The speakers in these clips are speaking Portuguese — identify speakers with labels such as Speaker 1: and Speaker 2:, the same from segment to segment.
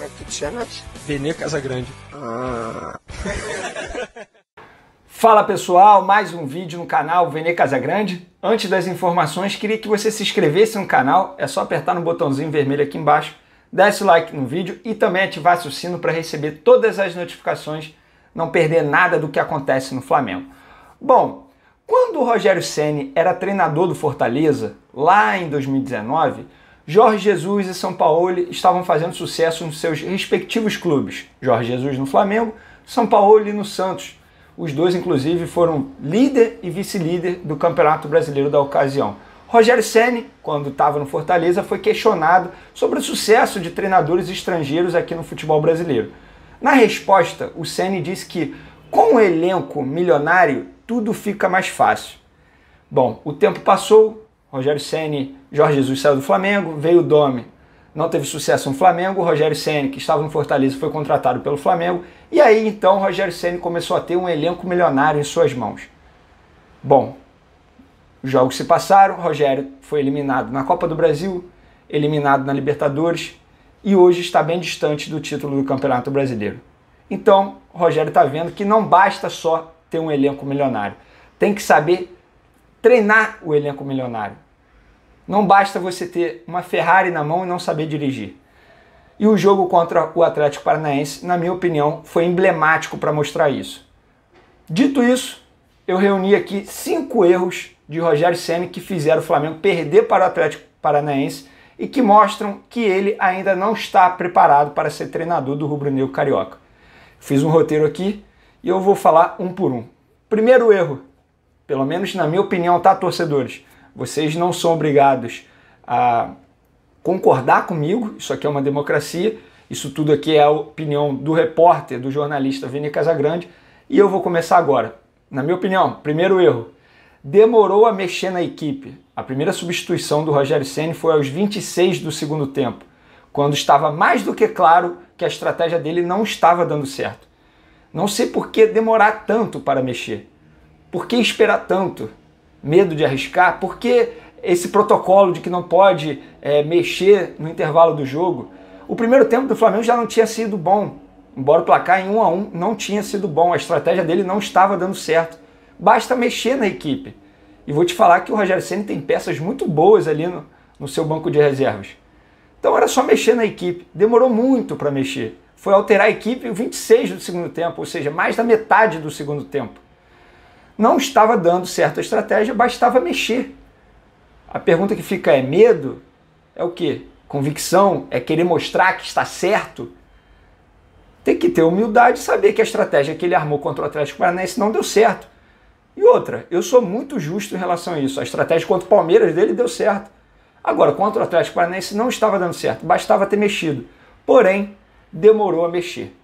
Speaker 1: Jak tu te chamas?
Speaker 2: Vene Casagrande.
Speaker 3: Fala pessoal, mais um vídeo no canal Vene Casagrande. Antes das informações, queria que você se inscrevesse no canal, é só apertar no botãozinho vermelho aqui embaixo, desse o like no vídeo e também ativasse o sino para receber todas as notificações, não perder nada do que acontece no Flamengo. Bom, quando o Rogério Ceni era treinador do Fortaleza, lá em 2019, Jorge Jesus e Sampaoli estavam fazendo sucesso nos seus respectivos clubes. Jorge Jesus no Flamengo, Sampaoli no Santos. Os dois, inclusive, foram líder e vice-líder do Campeonato Brasileiro da ocasião. Rogério Ceni, quando estava no Fortaleza, foi questionado sobre o sucesso de treinadores estrangeiros aqui no futebol brasileiro. Na resposta, o Ceni disse que, com um elenco milionário, tudo fica mais fácil. Bom, o tempo passou, Rogério Ceni, Jorge Jesus saiu do Flamengo, veio o Domi, não teve sucesso no Flamengo, o Rogério Ceni, que estava no Fortaleza, foi contratado pelo Flamengo, e aí então o Rogério Ceni começou a ter um elenco milionário em suas mãos. Bom, os jogos se passaram, o Rogério foi eliminado na Copa do Brasil, eliminado na Libertadores, e hoje está bem distante do título do Campeonato Brasileiro. Então, o Rogério está vendo que não basta só ter um elenco milionário, tem que saber treinar o elenco milionário. Não basta você ter uma Ferrari na mão e não saber dirigir. E o jogo contra o Atlético Paranaense, na minha opinião, foi emblemático para mostrar isso. Dito isso, eu reuni aqui 5 erros de Rogério Ceni que fizeram o Flamengo perder para o Atlético Paranaense e que mostram que ele ainda não está preparado para ser treinador do rubro-negro carioca. Fiz um roteiro aqui e eu vou falar um por um. Primeiro erro, pelo menos na minha opinião, tá, torcedores? Vocês não são obrigados a concordar comigo, isso aqui é uma democracia, isso tudo aqui é a opinião do repórter, do jornalista Vene Casagrande, e eu vou começar agora. Na minha opinião, primeiro erro, demorou a mexer na equipe. A primeira substituição do Rogério Ceni foi aos 26 do segundo tempo, quando estava mais do que claro que a estratégia dele não estava dando certo. Não sei por que demorar tanto para mexer. Por que esperar tanto? Medo de arriscar? Por que esse protocolo de que não pode mexer no intervalo do jogo? O primeiro tempo do Flamengo já não tinha sido bom. Embora o placar em 1-1 não tinha sido bom. A estratégia dele não estava dando certo. Basta mexer na equipe. E vou te falar que o Rogério Ceni tem peças muito boas ali no seu banco de reservas. Então era só mexer na equipe. Demorou muito para mexer. Foi alterar a equipe em 26 do segundo tempo, ou seja, mais da metade do segundo tempo. Não estava dando certa estratégia, bastava mexer. A pergunta que fica é medo? É o quê? Convicção? É querer mostrar que está certo? Tem que ter humildade e saber que a estratégia que ele armou contra o Atlético Paranaense não deu certo. E outra, eu sou muito justo em relação a isso. A estratégia contra o Palmeiras dele deu certo. Agora, contra o Atlético Paranaense não estava dando certo, bastava ter mexido. Porém, demorou a mexer.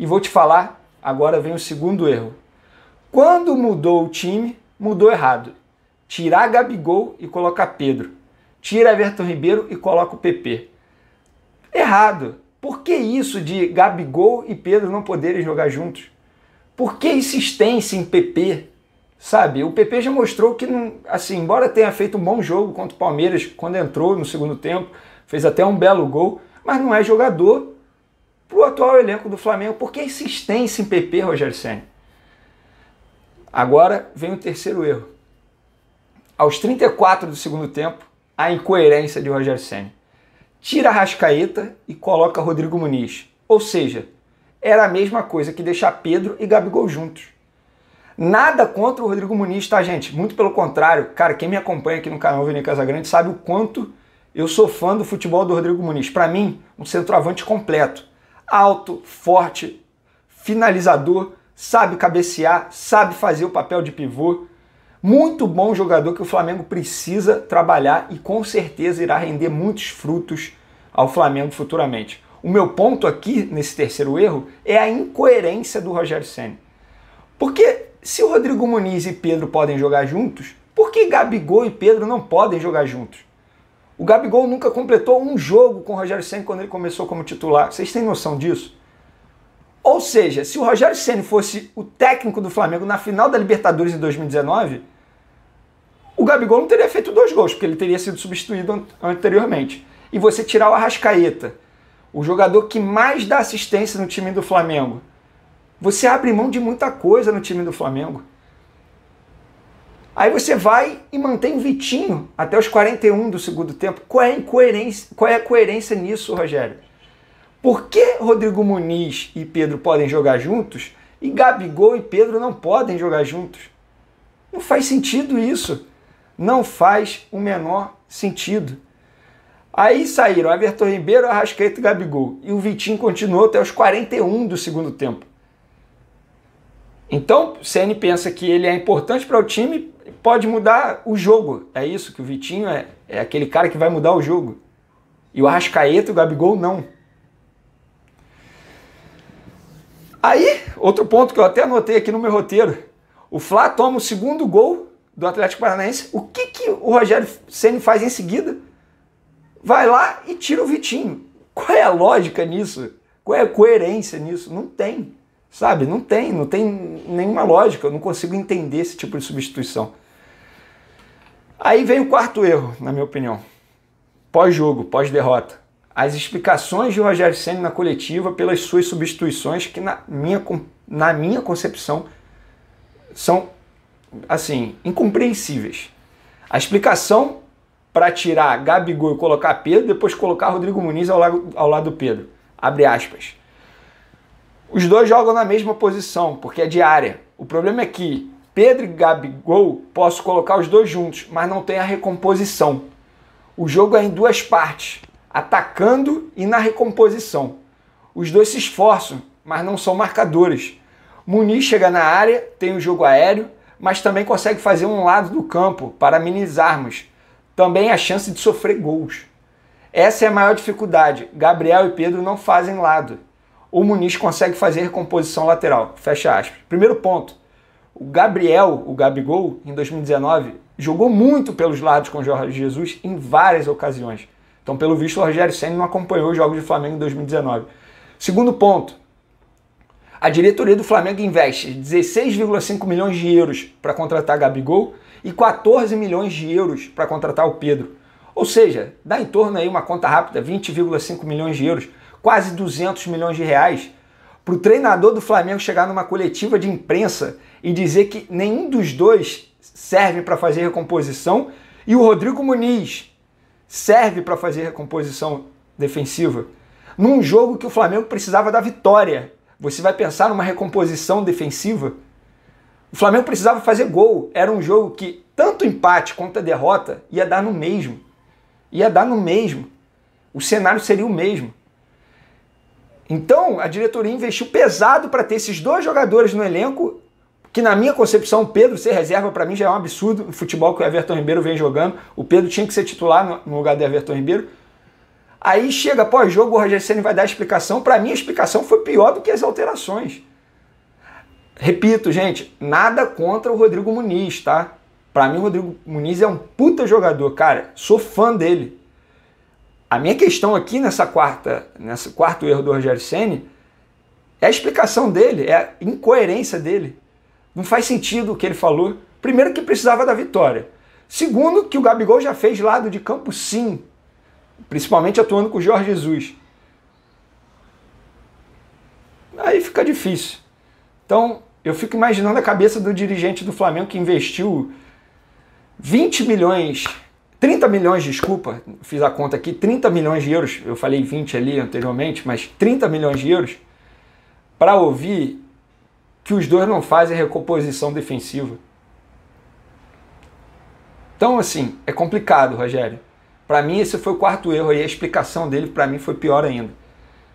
Speaker 3: E vou te falar, agora vem o segundo erro. Quando mudou o time, mudou errado. Tirar Gabigol e colocar Pedro. Tira Everton Ribeiro e coloca o PP. Errado. Por que isso de Gabigol e Pedro não poderem jogar juntos? Por que insistência em PP? Sabe, o PP já mostrou que, não, assim, embora tenha feito um bom jogo contra o Palmeiras, quando entrou no segundo tempo, fez até um belo gol, mas não é jogador para o atual elenco do Flamengo. Por que insistência em PP, Rogério Ceni? Agora vem o terceiro erro. Aos 34 do segundo tempo, a incoerência de Rogério Ceni. Tira Arrascaeta e coloca Rodrigo Muniz. Ou seja, era a mesma coisa que deixar Pedro e Gabigol juntos. Nada contra o Rodrigo Muniz, tá, gente? Muito pelo contrário. Cara, quem me acompanha aqui no canal Vene Casagrande sabe o quanto eu sou fã do futebol do Rodrigo Muniz. Para mim, um centroavante completo. Alto, forte, finalizador, sabe cabecear, sabe fazer o papel de pivô. Muito bom jogador que o Flamengo precisa trabalhar e com certeza irá render muitos frutos ao Flamengo futuramente. O meu ponto aqui, nesse terceiro erro, é a incoerência do Rogério Ceni. Porque se o Rodrigo Muniz e Pedro podem jogar juntos, por que Gabigol e Pedro não podem jogar juntos? O Gabigol nunca completou um jogo com o Rogério Ceni quando ele começou como titular. Vocês têm noção disso? Ou seja, se o Rogério Ceni fosse o técnico do Flamengo na final da Libertadores em 2019, o Gabigol não teria feito 2 gols, porque ele teria sido substituído anteriormente. E você tirar o Arrascaeta, o jogador que mais dá assistência no time do Flamengo. Você abre mão de muita coisa no time do Flamengo. Aí você vai e mantém o Vitinho até os 41 do segundo tempo. Qual é a coerência nisso, Rogério? Por que Rodrigo Muniz e Pedro podem jogar juntos e Gabigol e Pedro não podem jogar juntos? Não faz sentido isso. Não faz o menor sentido. Aí saíram Everton Ribeiro, Arrascaeta e Gabigol. E o Vitinho continuou até os 41 do segundo tempo. Então, o Ceni pensa que ele é importante para o time, pode mudar o jogo. É isso, que o Vitinho é aquele cara que vai mudar o jogo. E o Arrascaeta e o Gabigol não. Aí, outro ponto que eu até anotei aqui no meu roteiro. O Fla toma o segundo gol do Atlético Paranaense. O que o Rogério Ceni faz em seguida? Vai lá e tira o Vitinho. Qual é a lógica nisso? Qual é a coerência nisso? Não tem, sabe? Não tem nenhuma lógica. Eu não consigo entender esse tipo de substituição. Aí vem o quarto erro, na minha opinião. Pós-jogo, pós-derrota. As explicações de Rogério Ceni na coletiva pelas suas substituições, que na minha concepção são, assim, incompreensíveis. A explicação para tirar Gabigol e colocar Pedro, depois colocar Rodrigo Muniz ao lado do Pedro. Abre aspas. Os dois jogam na mesma posição, porque é diária. O problema é que Pedro e Gabigol posso colocar os dois juntos, mas não tem a recomposição. O jogo é em duas partes, atacando e na recomposição. Os dois se esforçam, mas não são marcadores. Muniz chega na área, tem o jogo aéreo, mas também consegue fazer um lado do campo para minimizarmos também a chance de sofrer gols. Essa é a maior dificuldade. Gabriel e Pedro não fazem lado. O Muniz consegue fazer recomposição lateral. Fecha aspas. Primeiro ponto. O Gabigol, em 2019, jogou muito pelos lados com o Jorge Jesus em várias ocasiões. Então, pelo visto, o Rogério Ceni não acompanhou os jogos do Flamengo em 2019. Segundo ponto. A diretoria do Flamengo investe 16,5 milhões de euros para contratar Gabigol e 14 milhões de euros para contratar o Pedro. Ou seja, dá em torno aí uma conta rápida, 20,5 milhões de euros, quase 200 milhões de reais, para o treinador do Flamengo chegar numa coletiva de imprensa e dizer que nenhum dos dois serve para fazer recomposição e o Rodrigo Muniz serve para fazer recomposição defensiva. Num jogo que o Flamengo precisava da vitória, você vai pensar numa recomposição defensiva? O Flamengo precisava fazer gol. Era um jogo que tanto empate quanto a derrota ia dar no mesmo. Ia dar no mesmo. O cenário seria o mesmo. Então, a diretoria investiu pesado para ter esses dois jogadores no elenco, que na minha concepção, o Pedro ser reserva para mim já é um absurdo. O futebol que o Everton Ribeiro vem jogando, o Pedro tinha que ser titular no lugar do Everton Ribeiro. Aí chega pós-jogo, o Rogério Ceni vai dar a explicação. Para mim, a explicação foi pior do que as alterações. Repito, gente, nada contra o Rodrigo Muniz, tá? Para mim, o Rodrigo Muniz é um puta jogador, cara. Sou fã dele. A minha questão aqui nesse quarto erro do Rogério Ceni é a explicação dele, é a incoerência dele. Não faz sentido o que ele falou. Primeiro, que precisava da vitória. Segundo, que o Gabigol já fez lado de campo, sim. Principalmente atuando com o Jorge Jesus. Aí fica difícil. Então, eu fico imaginando a cabeça do dirigente do Flamengo que investiu 30 milhões, desculpa, fiz a conta aqui, 30 milhões de euros, eu falei 20 ali anteriormente, mas 30 milhões de euros, para ouvir que os dois não fazem recomposição defensiva. Então, assim, é complicado, Rogério. Para mim, esse foi o quarto erro aí, a explicação dele para mim foi pior ainda.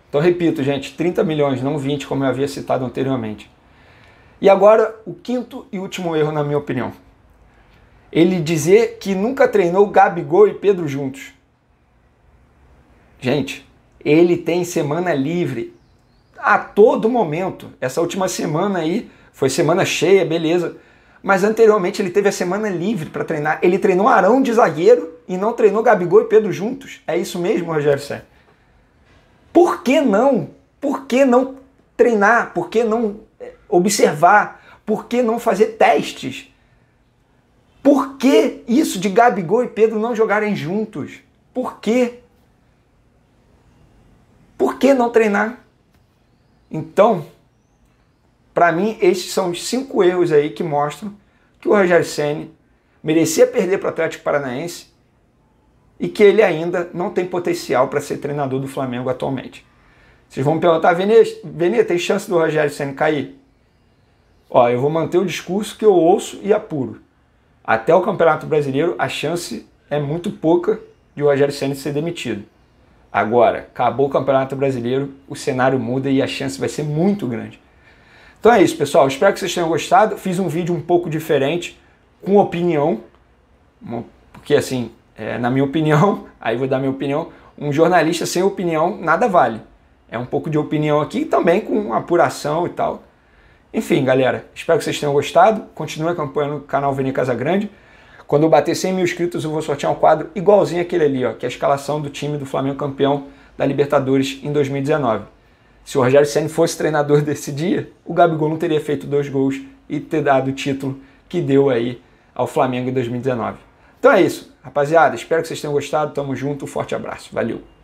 Speaker 3: Então, repito, gente, 30 milhões, não 20, como eu havia citado anteriormente. E agora, o quinto e último erro, na minha opinião. Ele dizer que nunca treinou Gabigol e Pedro juntos. Gente, ele tem semana livre a todo momento. Essa última semana aí foi semana cheia, beleza. Mas anteriormente ele teve a semana livre para treinar. Ele treinou Arão de zagueiro e não treinou Gabigol e Pedro juntos. É isso mesmo, Rogério Ceni? Por que não? Por que não treinar? Por que não observar? Por que não fazer testes? Por que isso de Gabigol e Pedro não jogarem juntos? Por quê? Por que não treinar? Então, para mim, esses são os 5 erros aí que mostram que o Rogério Ceni merecia perder para o Atlético Paranaense e que ele ainda não tem potencial para ser treinador do Flamengo atualmente. Vocês vão me perguntar, Vene, tem chance do Rogério Ceni cair? Ó, eu vou manter o discurso que eu ouço e apuro. Até o Campeonato Brasileiro, a chance é muito pouca de o Rogério Ceni ser demitido. Agora, acabou o Campeonato Brasileiro, o cenário muda e a chance vai ser muito grande. Então é isso, pessoal. Espero que vocês tenham gostado. Fiz um vídeo um pouco diferente, com opinião, porque assim, na minha opinião, aí vou dar minha opinião, um jornalista sem opinião nada vale. É um pouco de opinião aqui, também com apuração e tal. Enfim, galera, espero que vocês tenham gostado. Continue acompanhando o canal Vene Casagrande. Quando eu bater 100 mil inscritos, eu vou sortear um quadro igualzinho aquele ali, ó, que é a escalação do time do Flamengo campeão da Libertadores em 2019. Se o Rogério Ceni fosse treinador desse dia, o Gabigol não teria feito 2 gols e ter dado o título que deu aí ao Flamengo em 2019. Então é isso, rapaziada. Espero que vocês tenham gostado. Tamo junto, um forte abraço. Valeu!